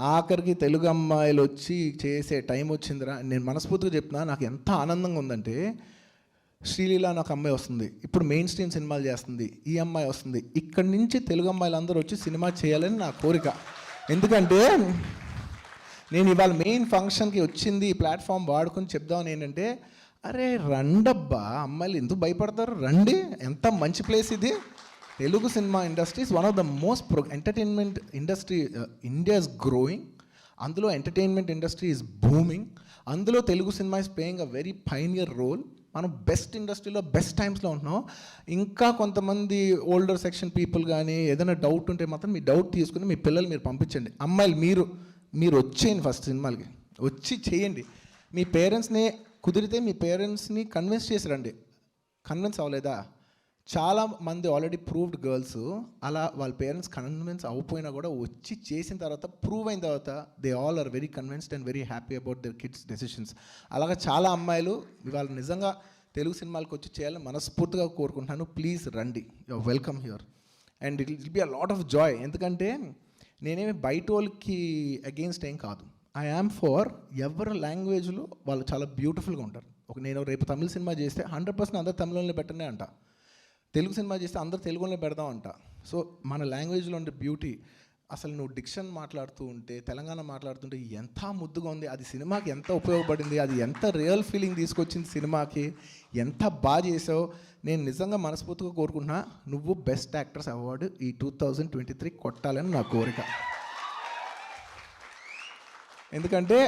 ఆఖరికి తెలుగు అమ్మాయిలు వచ్చి చేసే టైం వచ్చిందిరా. నేను మనస్ఫూర్తిగా చెప్తున్నా, నాకు ఎంత ఆనందంగా ఉందంటే, శ్రీలీల అని ఒక అమ్మాయి వస్తుంది, ఇప్పుడు మెయిన్ స్ట్రీమ్ సినిమాలు చేస్తుంది, ఈ అమ్మాయి వస్తుంది, ఇక్కడి నుంచి తెలుగు అమ్మాయిలు అందరూ వచ్చి సినిమా చేయాలని నా కోరిక. ఎందుకంటే నేను ఇవాళ మెయిన్ ఫంక్షన్కి వచ్చింది ఈ ప్లాట్ఫామ్ వాడుకొని చెప్దామని ఏంటంటే, అరే రండబ్బా, అమ్మాయిలు ఎందుకు భయపడతారు, రండి, ఎంత మంచి ప్లేస్ ఇది. Telugu cinema industry is one of the most entertainment industry, India is growing, అందులో ఎంటర్టైన్మెంట్ ఇండస్ట్రీ ఇస్ బూమింగ్, అందులో Telugu cinema is playing a very pioneer role. మనం బెస్ట్ ఇండస్ట్రీలో బెస్ట్ టైమ్స్లో ఉంటున్నాం. ఇంకా కొంతమంది ఓల్డర్ సెక్షన్ పీపుల్ కానీ ఏదైనా డౌట్ ఉంటే మాత్రం మీ డౌట్ తీసుకుని మీ పిల్లలు మీరు పంపించండి. అమ్మాయిలు మీరు వచ్చేయండి, ఫస్ట్ సినిమాలకి వచ్చి చేయండి. మీ పేరెంట్స్ని కుదిరితే మీ పేరెంట్స్ని కన్విన్స్ చేసి రండి. కన్విన్స్ అవ్వలేదా, చాలా మంది ఆల్రెడీ ప్రూవ్డ్ గర్ల్స్ అలా వాళ్ళ పేరెంట్స్ కన్విన్స్ అవ్వపోయినా కూడా వచ్చి చేసిన తర్వాత, ప్రూవ్ అయిన తర్వాత they all are very convinced and very happy about their kids decisions. అలాగా చాలా అమ్మాయిలు ఇవాళ నిజంగా తెలుగు సినిమాలకు వచ్చి చేయాలని మనస్ఫూర్తిగా కోరుకుంటున్నాను. ప్లీజ్ రండి, your welcome here and it will be a lot of Joy. ఎందుకంటే నేనేమి బయట వాళ్ళకి అగెయిన్స్ట్ ఏం కాదు. ఐ యామ్ ఫర్ ఎవరి లాంగ్వేజ్లో వాళ్ళు చాలా బ్యూటిఫుల్గా ఉంటారు. నేను రేపు తమిళ సినిమా చేస్తే 100% అందరు తమిళంలో పెట్టనే అంట, తెలుగు సినిమా చేస్తే అందరు తెలుగులో పెడదాం అంట. సో మన లాంగ్వేజ్లో ఉండే బ్యూటీ, అసలు నువ్వు డిక్షన్ మాట్లాడుతూ ఉంటే, తెలంగాణ మాట్లాడుతుంటే ఎంత ముద్దుగా ఉంది, అది సినిమాకి ఎంత ఉపయోగపడింది, అది ఎంత రియల్ ఫీలింగ్ తీసుకొచ్చింది సినిమాకి, ఎంత బాగా చేసావు. నేను నిజంగా మనస్ఫూర్తిగా కోరుకుంటున్నా, నువ్వు బెస్ట్ యాక్టర్స్ అవార్డు ఈ 2023 కొట్టాలని నా కోరిక. ఎందుకంటే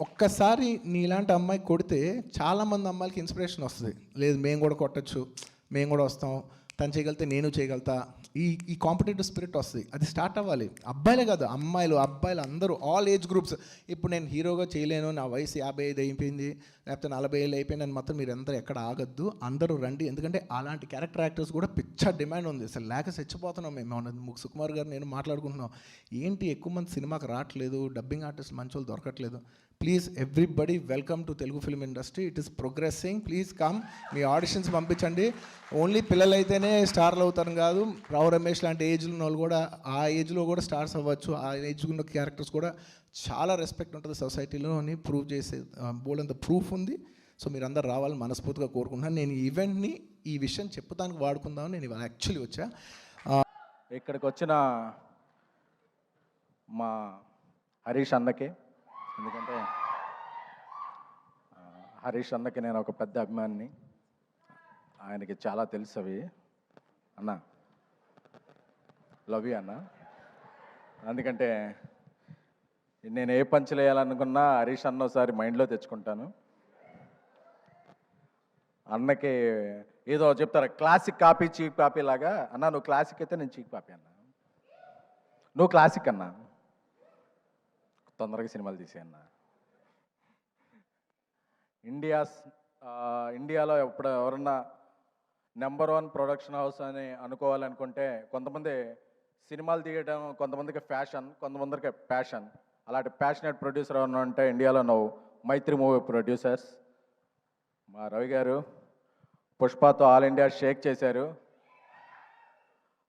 ఒక్కసారి నీలాంటి అమ్మాయి కొడితే చాలామంది అమ్మాయిలకి ఇన్స్పిరేషన్ వస్తుంది, లేదు మేము కూడా కొట్టచ్చు, మేము కూడా వస్తాం, తను చేయగలిగితే నేను చేయగలుగుతా, ఈ కాంపిటేటివ్ స్పిరిట్ వస్తుంది. అది స్టార్ట్ అవ్వాలి. అబ్బాయిలే కాదు, అమ్మాయిలు అబ్బాయిలు అందరూ, ఆల్ ఏజ్ గ్రూప్స్. ఇప్పుడు నేను హీరోగా చేయలేను, నా వయసు 55 అయిపోయింది, లేకపోతే 40 అయిపోయింది అని మాత్రం మీరు అందరూ ఎక్కడ ఆగద్దు, అందరూ రండి. ఎందుకంటే అలాంటి క్యారెక్టర్ యాక్టర్స్ కూడా పిచ్చ డిమాండ్ ఉంది. అసలు లేక చచ్చిపోతున్నాం మేము. సుకుమార్ గారు నేను మాట్లాడుకుంటున్నాం, ఏంటి ఎక్కువ మంది సినిమాకి రావట్లేదు, డబ్బింగ్ ఆర్టిస్ట్ మంచి వాళ్ళు దొరకట్లేదు. Please everybody welcome to Telugu film industry, it is progressing. Please come, me auditions పంపించండి. ఓన్లీ పిల్లలైతేనే స్టార్లు అవుతారు కాదు, రావు రమేష్ లాంటి ఏజ్లో ఉన్న వాళ్ళు కూడా ఆ ఏజ్లో కూడా స్టార్స్ అవ్వచ్చు. ఆ ఏజ్ ఉన్న క్యారెక్టర్స్ కూడా చాలా రెస్పెక్ట్ ఉంటుంది సొసైటీలో అని ప్రూవ్ చేసే బోల్డంత ప్రూఫ్ ఉంది. సో మీరు అందరు రావాలని మనస్ఫూర్తిగా కోరుకుంటున్నాను. నేను ఈ ఈవెంట్ని ఈ విషయం చెప్పుతానికి వాడుకుందామని నేను ఇవాళ యాక్చువల్లీ వచ్చా. ఇక్కడికి వచ్చిన మా హరీష్ అన్నకి, ఎందుకంటే హరీష్ అన్నకి నేను ఒక పెద్ద అభిమానిని, ఆయనకి చాలా తెలుసు అవి. అన్న లవ్ యూ అన్న. ఎందుకంటే నేను ఏ పంచులు వేయాలనుకున్నా హరీష్ అన్న ఒకసారి మైండ్లో తెచ్చుకుంటాను. అన్నకి ఏదో చెప్తారు, క్లాసిక్ కాపీ చీప్ కాపీ లాగా. అన్న నువ్వు క్లాసిక్ అయితే నేను చీప్ కాపీ అన్న, నువ్వు క్లాసిక్ అన్న, తొందరగా సినిమాలు తీసేయన్న. ఇండియాలో ఎవరన్నా నెంబర్ 1 ప్రొడక్షన్ హౌస్ అని అనుకోవాలనుకుంటే, కొంతమంది సినిమాలు తీయడం, కొంతమందికి ఫ్యాషన్, కొంతమందికి ప్యాషన్. అలాంటి ప్యాషనేట్ ప్రొడ్యూసర్ ఎవరన్నా అంటే ఇండియాలో నువ్వు మైత్రి మూవీ ప్రొడ్యూసర్స్. మా రవి గారు పుష్పతో ఆల్ ఇండియా షేక్ చేశారు.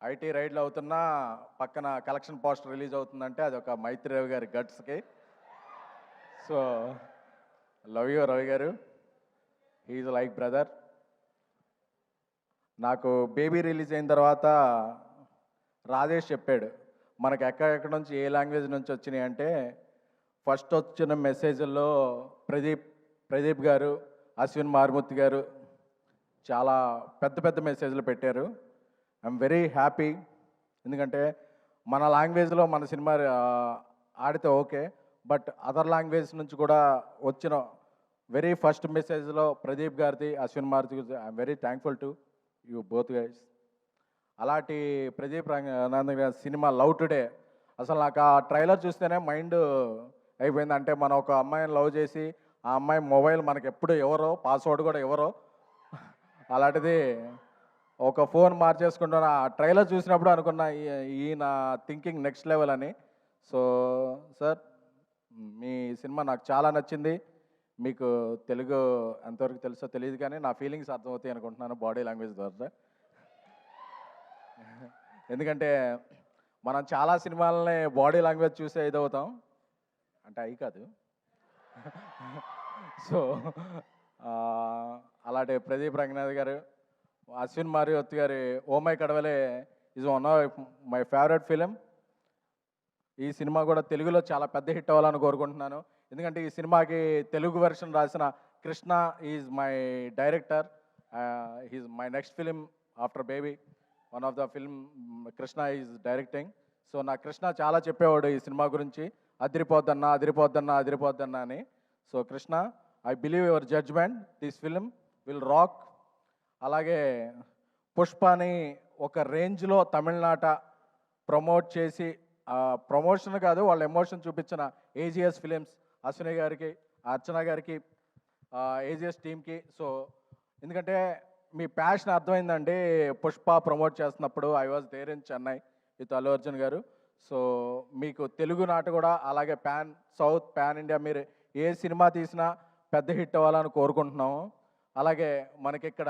ఐటీ రైడ్లు అవుతున్నా పక్కన కలెక్షన్ పోస్టర్ రిలీజ్ అవుతుందంటే అది ఒక మైత్రి రవి గారి గట్స్కి. సో లవ్ యూ రవి గారు, హీఈస్ లైక్ బ్రదర్. నాకు బేబీ రిలీజ్ అయిన తర్వాత రాజేష్ చెప్పాడు, మనకు ఎక్కడెక్కడ నుంచి ఏ లాంగ్వేజ్ నుంచి వచ్చినాయి అంటే, ఫస్ట్ వచ్చిన మెసేజ్ల్లో ప్రదీప్ గారు, అశ్విన్ మారుమూర్తి గారు చాలా పెద్ద పెద్ద మెసేజ్లు పెట్టారు. I'm very happy. ఎందుకంటే మన లాంగ్వేజ్లో మన సినిమా ఆడితే ఓకే, బట్ అదర్ లాంగ్వేజ్ నుంచి కూడా వచ్చిన వెరీ ఫస్ట్ మెసేజ్లో ప్రదీప్ గారిది, అశ్విన్ మారుతి గారిది, I'm very thankful to you both guys. అలాంటి ప్రదీప్ రంగనాథన్ గారి సినిమా లవ్ టుడే, అసలు నాకు ఆ ట్రైలర్ చూస్తేనే మైండ్ అయిపోయింది. అంటే మనం ఒక అమ్మాయిని లవ్ చేసి ఆ అమ్మాయి మొబైల్ మనకి ఎప్పుడు ఎవరో, పాస్వర్డ్ కూడా ఎవరో, అలాంటిది ఒక ఫోన్ మార్చేసుకుంటున్న ఆ ట్రైలర్ చూసినప్పుడు అనుకున్నా ఈయన థింకింగ్ నెక్స్ట్ లెవెల్ అని. సో సార్, మీ సినిమా నాకు చాలా నచ్చింది. మీకు తెలుగు ఎంతవరకు తెలుసో తెలియదు కానీ నా ఫీలింగ్స్ అర్థమవుతాయి అనుకుంటున్నాను బాడీ లాంగ్వేజ్ ద్వారా. ఎందుకంటే మనం చాలా సినిమాలని బాడీ లాంగ్వేజ్ చూసే ఇదవుతాం, అంటే అవి కాదు. సో అలాంటి ప్రదీప్ రంగనాథ్ గారు, అశ్విన్ మారియోత్ గారి oh my Kadavule is one of my favourite film. ఈ సినిమా కూడా తెలుగులో చాలా పెద్ద హిట్ అవ్వాలని కోరుకుంటున్నాను. ఎందుకంటే ఈ సినిమాకి తెలుగు వెర్షన్ రాసిన Krishna is my director. He's my next film after Baby. One of the film Krishna is directing. So నా కృష్ణ చాలా చెప్పేవాడు ఈ సినిమా గురించి, అదిరిపోద్దన్నా అదిరిపోద్దన్నా అదిరిపోద్దన్నా అని. So Krishna, I believe your judgement, this film will rock. అలాగే పుష్పని ఒక రేంజ్లో తమిళనాట ప్రమోట్ చేసి, ప్రమోషన్ కాదు వాళ్ళ ఎమోషన్ చూపించిన ఏజిఎస్ ఫిలిమ్స్, అశ్విని గారికి, అర్చన గారికి, ఏజిఎస్ టీమ్కి. సో ఎందుకంటే మీ ప్యాషన్ అర్థమైందండి. పుష్ప ప్రమోట్ చేస్తున్నప్పుడు I was there in Chennai with Allu Arjun గారు. సో మీకు తెలుగు నాట కూడా అలాగే పాన్ సౌత్, పాన్ ఇండియా మీరు ఏ సినిమా తీసినా పెద్ద హిట్ అవ్వాలని కోరుకుంటున్నాము. అలాగే మనకి ఇక్కడ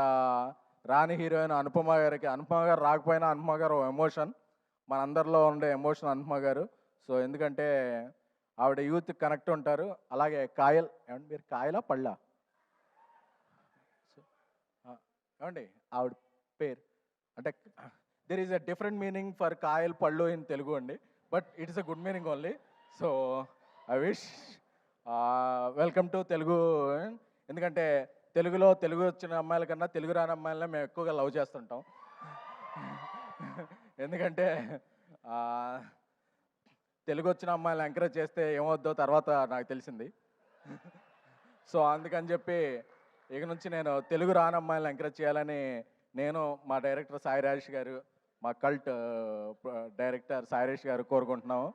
రాణి హీరోయిన్ అనుపమ గారికి, అనుపమ గారు రాకపోయినా అనుపమ గారు ఎమోషన్, మనందరిలో ఉండే ఎమోషన్ అనుపమ గారు. సో ఎందుకంటే ఆవిడ యూత్ కనెక్ట్ ఉంటారు. అలాగే కాయల్, ఏమండి మీరు కాయలా పళ్ళా? ఏమండి ఆవిడ పేరు అంటే there is a different meaning for Kayal పళ్ళు ఇన్ తెలుగు అండి, but it is a good meaning only. So I wish welcome to Telugu. ఎందుకంటే తెలుగులో తెలుగు వచ్చిన అమ్మాయిల కన్నా తెలుగు రాని అమ్మాయిలనే మేము ఎక్కువగా లవ్ చేస్తుంటాం. ఎందుకంటే తెలుగు వచ్చిన అమ్మాయిలను ఎంకరేజ్ చేస్తే ఏమవుద్దో తర్వాత నాకు తెలిసింది. సో అందుకని చెప్పి ఇక నుంచి నేను తెలుగు రాని అమ్మాయిలను ఎంకరేజ్ చేయాలని నేను, మా డైరెక్టర్ సాయి రాజేష్ గారు, మా కల్ట్ డైరెక్టర్ సాయి రాజేష్ గారు కోరుకుంటున్నాము.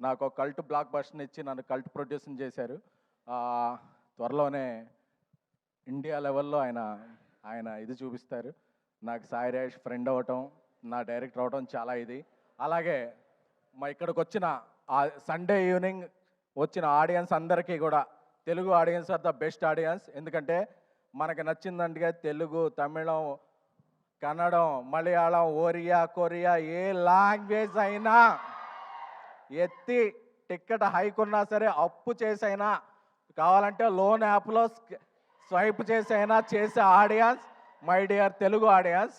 నాకు ఒక కల్ట్ బ్లాక్ బస్టర్ని ఇచ్చి నన్ను కల్ట్ ప్రొడ్యూసింగ్ చేశారు. త్వరలోనే ఇండియా లెవెల్లో ఆయన ఇది చూపిస్తారు. నాకు సాయి రాజేష్ ఫ్రెండ్ అవ్వటం, నా డైరెక్టర్ అవ్వటం చాలా ఇది. అలాగే మా ఇక్కడికి వచ్చిన సండే ఈవినింగ్ వచ్చిన ఆడియన్స్ అందరికీ కూడా, Telugu audience are the best audience. ఎందుకంటే మనకి నచ్చిందంటే తెలుగు, తమిళం, కన్నడం, మలయాళం, ఒరియా, కొరియా ఏ లాంగ్వేజ్ అయినా ఎత్తి టికెట్ హైక్ ఉన్నా సరే అప్పు చేసైనా, కావాలంటే లోన్ యాప్లో స్వైప్ చేసైనా చేసే audience my dear Telugu audience.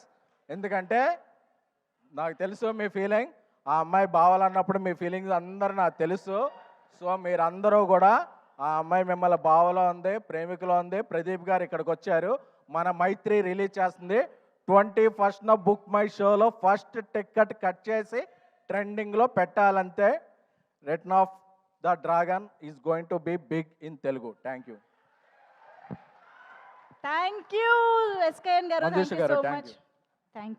ఎందుకంటే నాకు తెలుసు మీ ఫీలింగ్, ఆ అమ్మాయి బావాలన్నప్పుడు మీ ఫీలింగ్స్ అందరూ నాకు తెలుసు. సో మీరందరూ కూడా ఆ అమ్మాయి మిమ్మల్ని బావలో ఉంది, ప్రేమికులో ఉంది. ప్రదీప్ గారు ఇక్కడికి వచ్చారు, మన మైత్రి రిలీజ్ చేస్తుంది 21st బుక్ మై షోలో ఫస్ట్ టికెట్ కట్ చేసి ట్రెండింగ్లో పెట్టాలంతే. Return of the dragon is going to be big in Telugu. Thank you. Thank you SKN గారు, మంజుష గారు, so thank much. you. Thank you.